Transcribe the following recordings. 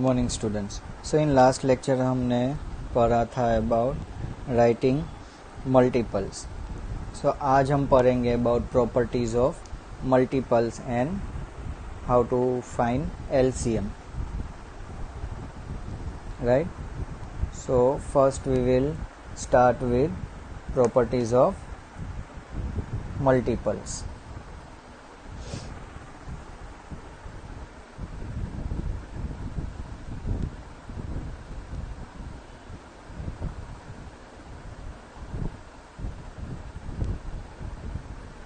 Morning students. So in last lecture हमने पढ़ा था अबाउट राइटिंग मल्टीपल्स। सो आज हम पढ़ेंगे about properties of multiples and how to find LCM, right. So first we will start with properties of multiples.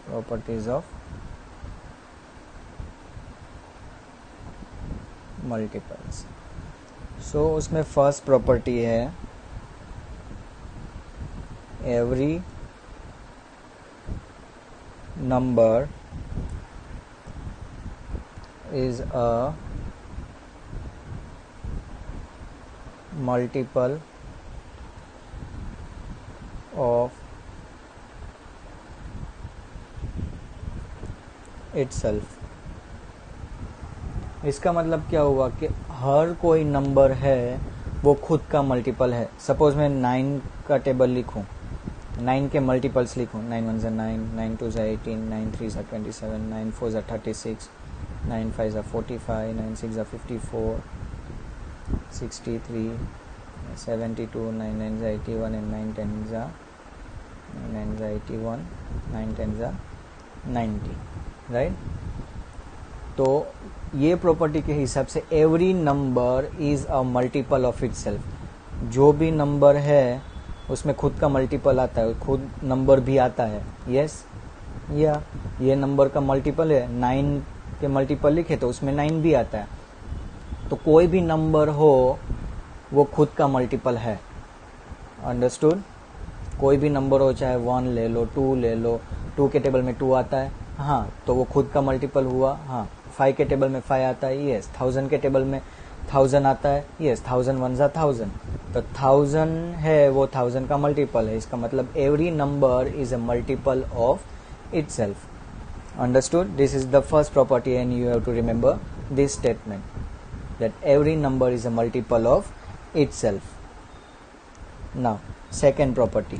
Properties of multiples. So उसमें first property है every number is a multiple of itself। इसका मतलब क्या हुआ कि हर कोई number है वो खुद का मल्टीपल है। सपोज मैं 9 का टेबल लिखूं, 9 के मल्टीपल्स लिखूं, 9 1 9, 9 2 18, 9 3 27, 9 4 36, 9 5 45, 9 6 54, 63, 72, 9 9 81 and 9 10 81, 9 10 90, राइट। तो ये प्रॉपर्टी के हिसाब से every number is a multiple of itself. जो भी नंबर है उसमें खुद का मल्टीपल आता है, खुद नंबर भी आता है। यस या ये नंबर का मल्टीपल है, 9 के मल्टीपल लिखे तो उसमें 9 भी आता है। तो कोई भी नंबर हो वो खुद का मल्टीपल है। अंडरस्टूड। कोई भी नंबर हो, चाहे 1 ले लो, 2 ले लो, 2 के टेबल में 2 आता है, हाँ, तो वो खुद का मल्टीपल हुआ। हाँ, 5 के टेबल में 5 आता है, यस। 1000 के टेबल में 1000 आता है, यस। 1000 1 1000, तो 1000 है वो 1000 का मल्टीपल है। इसका मतलब every number is a multiple of itself. Understood? This is the first property and you have to remember this statement that every number is a multiple of itself. Now, second property.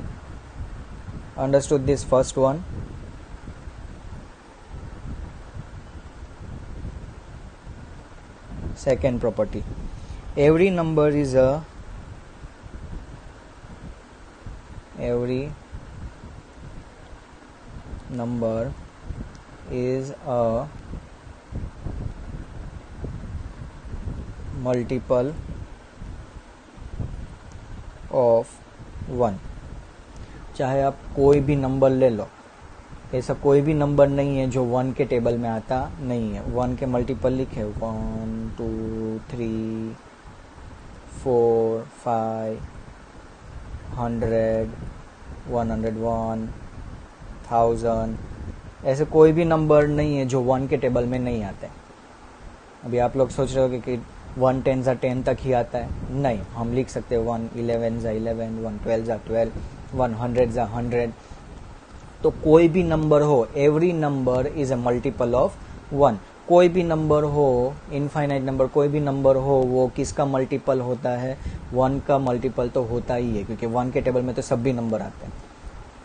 Understood this first one? Second property. Every number is a multiple of 1। चाहे आप कोई भी number ले लो, ऐसा कोई भी number नहीं है जो 1 के टेबल में आता नहीं है। 1 के मल्टीपल लिखे 1 2 3 4 5 100 101 1000, ऐसे कोई भी नंबर नहीं है जो 1 के टेबल में नहीं आते। अभी आप लोग सोच रहे हो कि 1 10 10 तक ही आता है। नहीं, हम लिख सकते हैं 1 11 11, 1 12 12, 1 100 100। तो कोई भी नंबर हो, every number is a multiple of 1। कोई भी नंबर हो, इनफाइनाइट नंबर कोई भी नंबर हो, वो किसका मल्टीपल होता है? 1 का मल्टीपल तो होता ही है, क्योंकि 1 के टेबल में तो सभी नंबर आते हैं।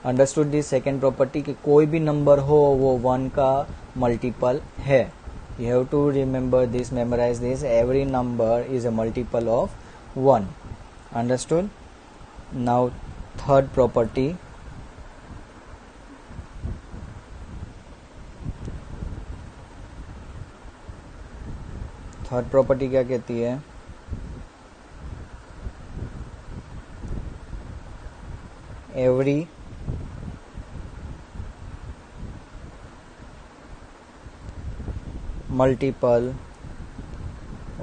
अंडरस्टूड दिस सेकेंड प्रॉपर्टी कि कोई भी नंबर हो वो 1 का मल्टीपल है। You have to remember this, memorize this. Every number is a multiple of 1. Understood? Now, third property. Third property क्या कहती है? Every multiple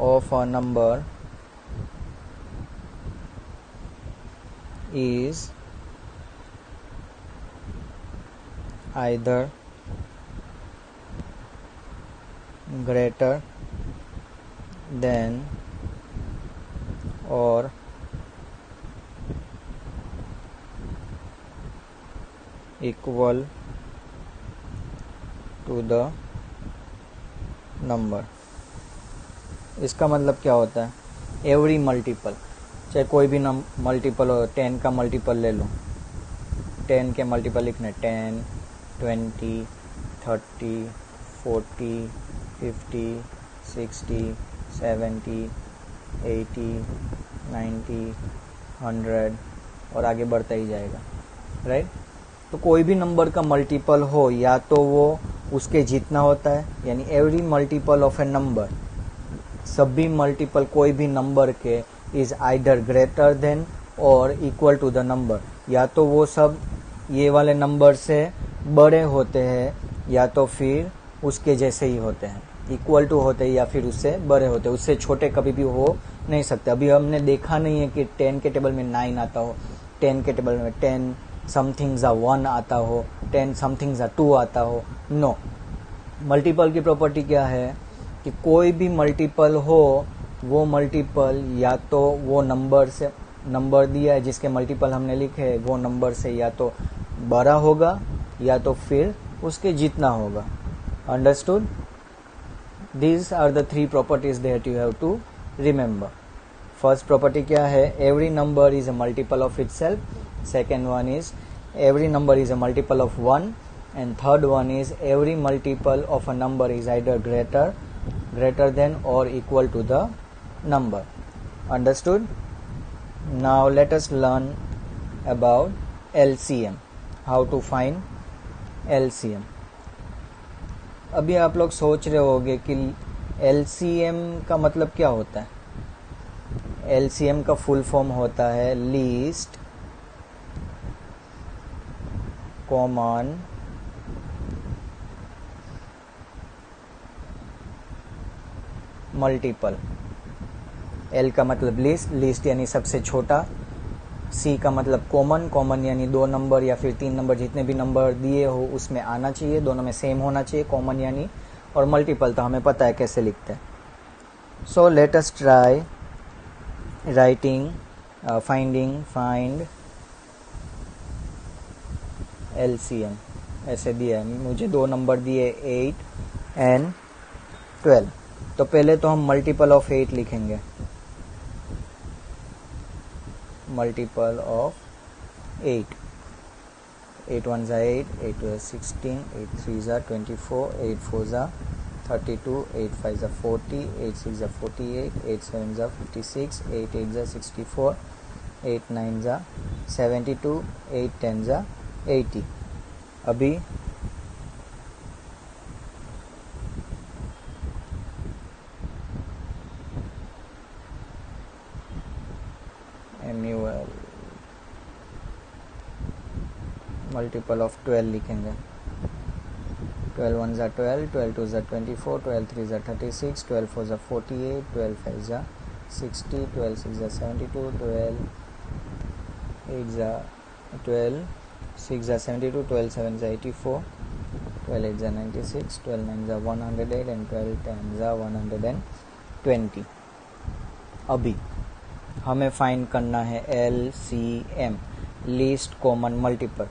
of a number is either greater than or equal to the number. इसका मतलब क्या होता है? Every multiple, चाहे कोई भी मल्टीपल हो, 10 का मल्टीपल ले लो, 10 के मल्टीपल लिखने 10, 20, 30, 40, 50, 60, 70, 80, 90, 100 और आगे बढ़ता ही जाएगा, राइट। तो कोई भी नंबर का मल्टीपल हो या तो वो उसके जितना होता है, यानी every multiple of A number, सभी मल्टीपल कोई भी नंबर के इज आइदर ग्रेटर देन और इक्वल टू द नंबर, या तो वो सब ये वाले नंबर से बड़े होते हैं या तो फिर उसके जैसे ही होते हैं, इक्वल टू होते हैं या फिर उससे बड़े होते हैं, उससे छोटे कभी भी हो नहीं सकते। अभी हमने देखा नहीं है कि 10 के टेबल में 9 आता हो, 10 के टेबल में 10 समथिंग ज़ा 1 आता हो, 10 समथिंग ज़ा 2 आता हो, नो। मल्टीपल की प्रॉपर्टी क्या है कि कोई भी मल्टीपल हो, वो मल्टीपल या तो वो नंबर दिया है जिसके मल्टीपल हमने लिखे है, वो नंबर से या तो बड़ा होगा या तो फिर उसके जितना होगा। Understood? These are the 3 properties that you have to remember. First property क्या है? Every number is a multiple of itself. Second one is every number is a multiple of 1. And third one is every multiple of a number is either greater than or equal to the number. Understood? Now let us learn about LCM. How to find LCM. अभी आप लोग सोच रहे होंगे कि LCM का मतलब क्या होता है। LCM का फुल फॉर्म होता है लीस्ट कॉमन मल्टीपल। L का मतलब लिस्ट यानी सबसे छोटा, C का मतलब कॉमन यानी 2 नंबर या फिर 3 नंबर, जितने भी नंबर दिए हो उसमें आना चाहिए, दोनों में सेम होना चाहिए, कॉमन यानी, और मल्टीपल तो हमें पता है कैसे लिखते हैं। So let us try writing find LCM। ऐसे दिया है, मुझे 2 नंबर दिए 8 एंड 12। तो पहले तो हम मल्टीपल ऑफ 8 लिखेंगे, मल्टीपल ऑफ 8, 8 1 ज़ा 8, 8 2 ज़ा 16, 8 3 ज़ा 24, 8 4 ज़ा 32, 8 5 ज़ा 40, 8 6 ज़ा 48, 8 7 ज़ा 56, 8 8 ज़ा 64, 8 9 ज़ा 72, 8 10 ज़ा 80। अभी MUL मल्टीपल ऑफ 12 लिखेंगे, 12 1 ज़ा 12, 12 2 ज़ा 24, 12 3 ज़ा 36, 12 4 ज़ा 48, 12 5 ज़ा 60, 12 6 ज़ा 72, 12 8 ज़ा 12, 6 ज़ा 72, 12 7 ज़ा 84, 12 8 ज़ा 96, 12 9 ज़ा 108 एंड 12 10 ज़ा 120। अभी हमें फाइंड करना है LCM, लीस्ट कॉमन मल्टीपल।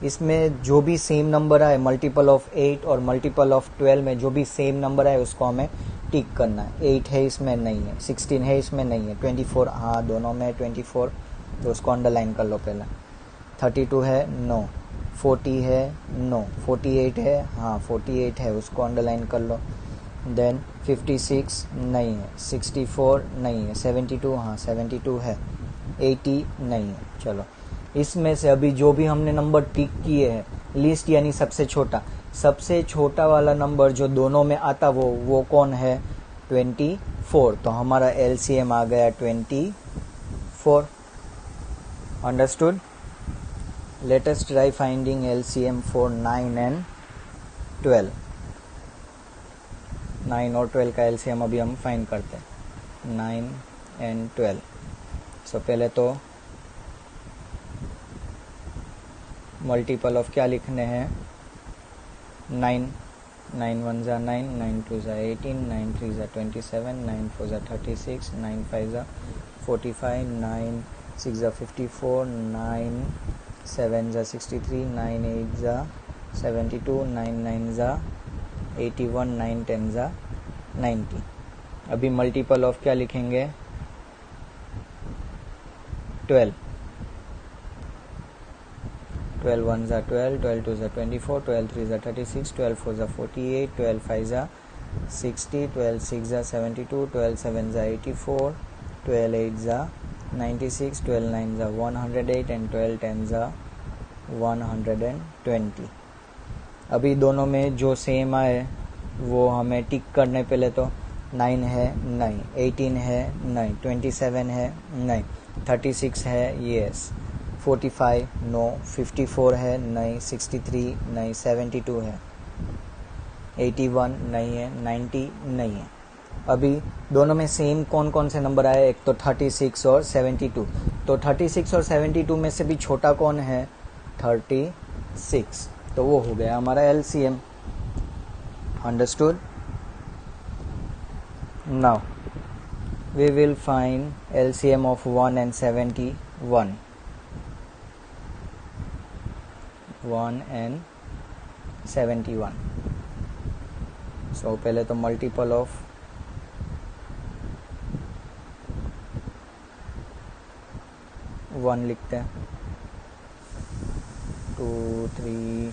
इसमें जो भी सेम नंबर आए, मल्टीपल ऑफ 8 और मल्टीपल ऑफ 12 में जो भी सेम नंबर आए उसको हमें टिक करना है। 8 है इसमें नहीं है, 16 है इसमें नहीं है, 24 हाँ दोनों में 24 तो उसको अंडरलाइन कर लो पहले, 32 है नो, 40 है नो, 48 है हाँ 48 है उसको अंडरलाइन कर लो, देन 56 नहीं है, 64 नहीं है, 72 हाँ 72 है, 80 नहीं है। चलो इसमें से अभी जो भी हमने नंबर टिक किए हैं, लिस्ट यानी सबसे छोटा वाला नंबर जो दोनों में आता वो कौन है? 24। तो हमारा LCM आ गया 24। Understood? Let us try finding LCM for 9 and 12। 9 और 12 का LCM अभी हम फाइंड करते हैं, 9 एंड 12। सो पहले तो मल्टीपल ऑफ क्या लिखने हैं? 9, 9 1 ज़ा 9, 9 2 ज़ा 18, 9 3 ज़ा 27, 9 4 ज़ा 36, 9 5 ज़ा 45, 9 6 ज़ा 54, 9 7 ज़ा 63, 9 8 ज़ा 72, 9 9 ज़ा 81, 9 10 ज़ा 90। अभी मल्टीपल ऑफ क्या लिखेंगे 12 12 1 ज़ा 12 12 2 ज़ा 24 12 3 ज़ा 36 12 4 ज़ा 48 12 5 ज़ा 60 12 6 ज़ा 72 12 7 ज़ा 84 12 8 ज़ा 96 12 9 ज़ा 108 एंड 12 10 ज़ा 120। अभी दोनों में जो सेम आए वो हमें टिक करने, पहले तो 9 है नहीं, 18 है नहीं, 27 है नहीं, 36 है यस, 45 नो, 54 है नहीं, 63 नहीं, 72 है, 81 नहीं है, 90 नहीं है। अभी दोनों में सेम कौन कौन से नंबर आए, एक तो 36 और 72, तो 36 और 72 में से भी छोटा कौन है 36, तो वो हो गया हमारा LCM। Understood? Now we will find LCM of 1 and 71. 1 and 71. So पहले तो मल्टीपल ऑफ वन लिखते हैं, 2 3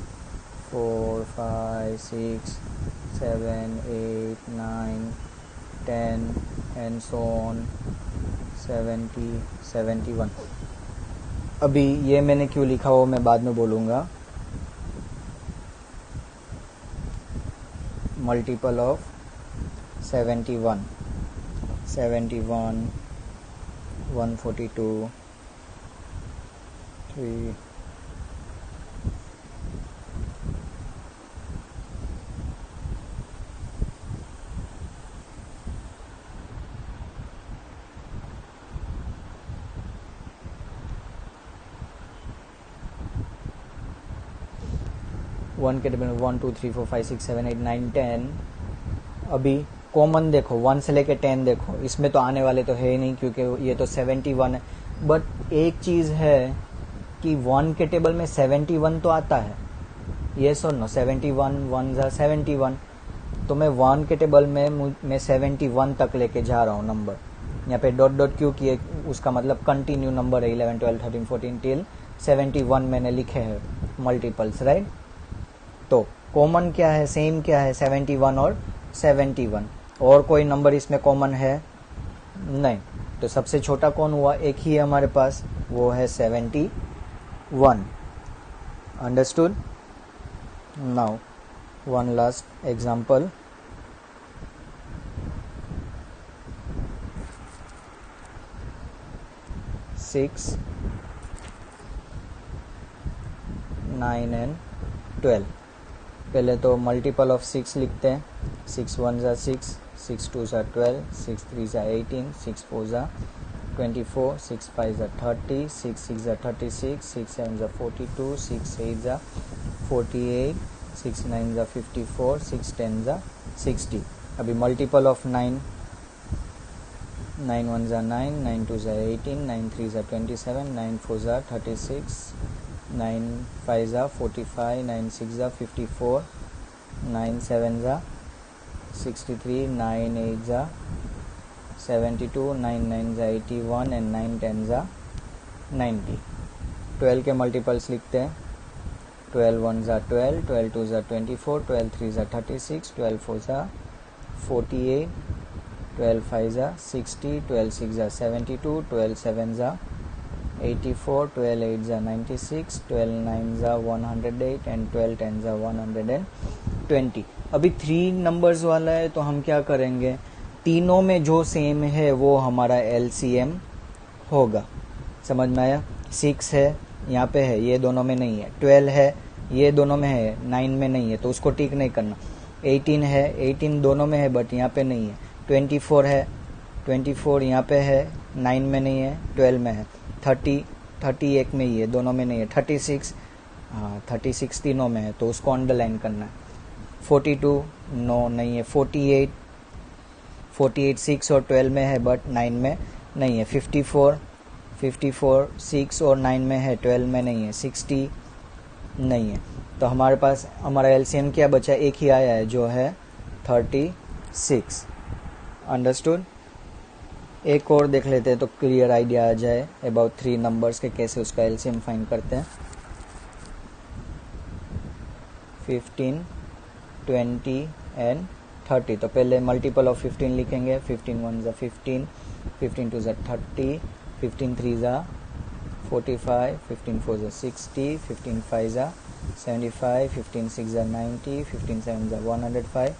4 5 6 7 8 9 10 and so on 70 71। अभी ये मैंने क्यों लिखा वो मैं बाद में बोलूँगा। मल्टीपल ऑफ 71 71 142 3 1 के टेबल में 1 2 3 4 5 6 7 8 9 10। अभी कॉमन देखो 1 से लेके 10 देखो, इसमें तो आने वाले तो है ही नहीं क्योंकि ये तो 71 है। बट एक चीज़ है कि 1 के टेबल में 71 तो आता है, ये सो नो, 71 1 ज़ा 71, तो मैं 1 के टेबल में मैं 71 तक लेके जा रहा हूँ नंबर। यहाँ पे डॉट डॉट क्यों किए, उसका मतलब कंटिन्यू नंबर है, 11 12 13 14 टिल 71 मैंने लिखे हैं मल्टीपल्स, राइट। तो कॉमन क्या है, सेम क्या है, 71 और 71, और कोई नंबर इसमें कॉमन है नहीं, तो सबसे छोटा कौन हुआ, एक ही है हमारे पास, वो है 71। Understood? Now one last example. Six 9 and 12। पहले तो मल्टीपल ऑफ 6 लिखते हैं, 6 1 ज़ा 6 6 2 ज़ा 12 6 3 ज़ा 18 6 4 ज़ा 24 6 5 ज़ा 30 6 6 ज़ा 36 6 7 ज़ा 42 6 8 ज़ा 48 6 9 ज़ा 54 6 10 ज़ा 60। अभी मल्टीपल ऑफ 9, 9 1 ज़ा 9 9 2 ज़ा 18 9 3 ज़ा 27 9 4 ज़ा 36 9 5 ज़ा 45 9 6 ज़ा 54 9 7 ज़ा 63 9 8 ज़ा 72 9 9 ज़ा 81 एंड 9 10 ज़ा 90। 12 के मल्टीपल्स लिखते हैं, 12 1 ज़ा 12 12 2 ज़ा 24 12 3 ज़ा 36 12 4 ज़ा 48 12 5 ज़ा 60 12 6 ज़ा 72 12 7 ज़ा 84 12 8 ज़ा 96 12 9 ज़ा 108 एंड 12 10 ज़ा 120। अभी 3 नंबर्स वाला है तो हम क्या करेंगे, तीनों में जो सेम है वो हमारा LCM होगा। समझ में आया? 6 है यहाँ पे है, ये दोनों में नहीं है, 12 है ये दोनों में है, 9 में नहीं है तो उसको टिक नहीं करना, 18 है 18 दोनों में है बट यहाँ पे नहीं है, 24 है 24 यहाँ पे है, 9 में नहीं है 12 में है, 30 एक में ही है दोनों में नहीं है, 36 हाँ 36 तीनों में है तो उसको अंडरलाइन करना है, 42 नो नहीं है, 48 6 और 12 में है बट 9 में नहीं है, 54 6 और 9 में है 12 में नहीं है, 60 नहीं है। तो हमारे पास हमारा LCM क्या बचा, एक ही आया है जो है 36। अंडरस्टूड। एक और देख लेते हैं तो क्लियर आइडिया आ जाए अबाउट 3 नंबर्स के कैसे उसका एलसीएम फाइंड करते हैं। 15, 20 एंड 30। तो पहले मल्टीपल ऑफ 15 लिखेंगे। 15 1 ज़ा 15, 15 2 ज़ा 30, 15 3 ज़ा 45, 15 4 ज़ा 60, 15 5 ज़ा 75, 15 6 ज़ा 90, 15 7 ज़ा 105,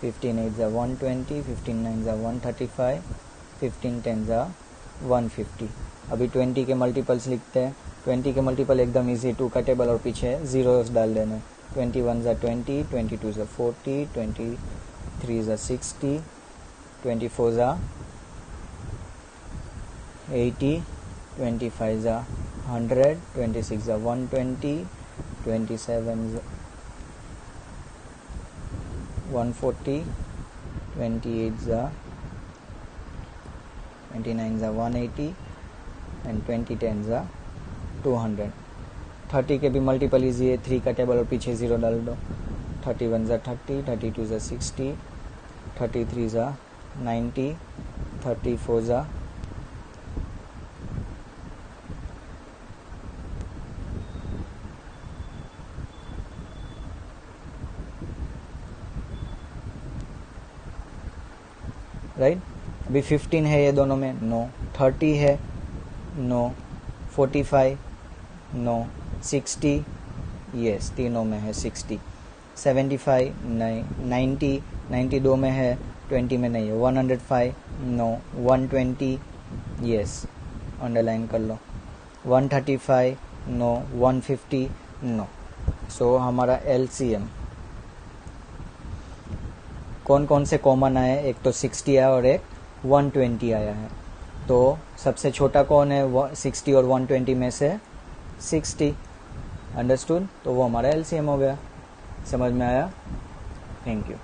15 8 ज़ा 120, 15 9 ज़ा 135, 15 10 ज़ा 150। अभी 20 के मल्टीपल्स लिखते हैं। 20 के मल्टीपल एकदम इजी, 2 का टेबल और पीछे जीरोस डाल देना। 21 ज़ा 20, 22 ज़ा 40, 23 ज़ा 60, 24 ज़ा 80, 25 ज़ा 100, 26 ज़ा 120, 27 ज़ा 140, 28 ज़ा 29 ज़ा 180 एंड 20 10 ज़ा 200। 30 के भी मल्टीपल इजी है, 3 का टेबल और पीछे ज़ीरो डाल दो। 31 ज़ा 30, 32 ज़ा 60, 33 ज़ा 90, 34 ज़ा 'राइट। अभी 15 है ये दोनों में, नो। 30 है, नो। 45, नो। 60, यस, तीनों में है 60। 75 नहीं। 90 दो में है, 20 में नहीं है। 105, नो। 120, यस, अंडरलाइन कर लो। 135, नो। 150, नो। सो हमारा एलसीएम कौन कौन से कॉमन आए, एक तो 60 आया और एक 120 आया है। तो सबसे छोटा कौन है, 60 और 120 में से 60। अंडरस्टूड। तो वो हमारा एलसीएम हो गया। समझ में आया? Thank you.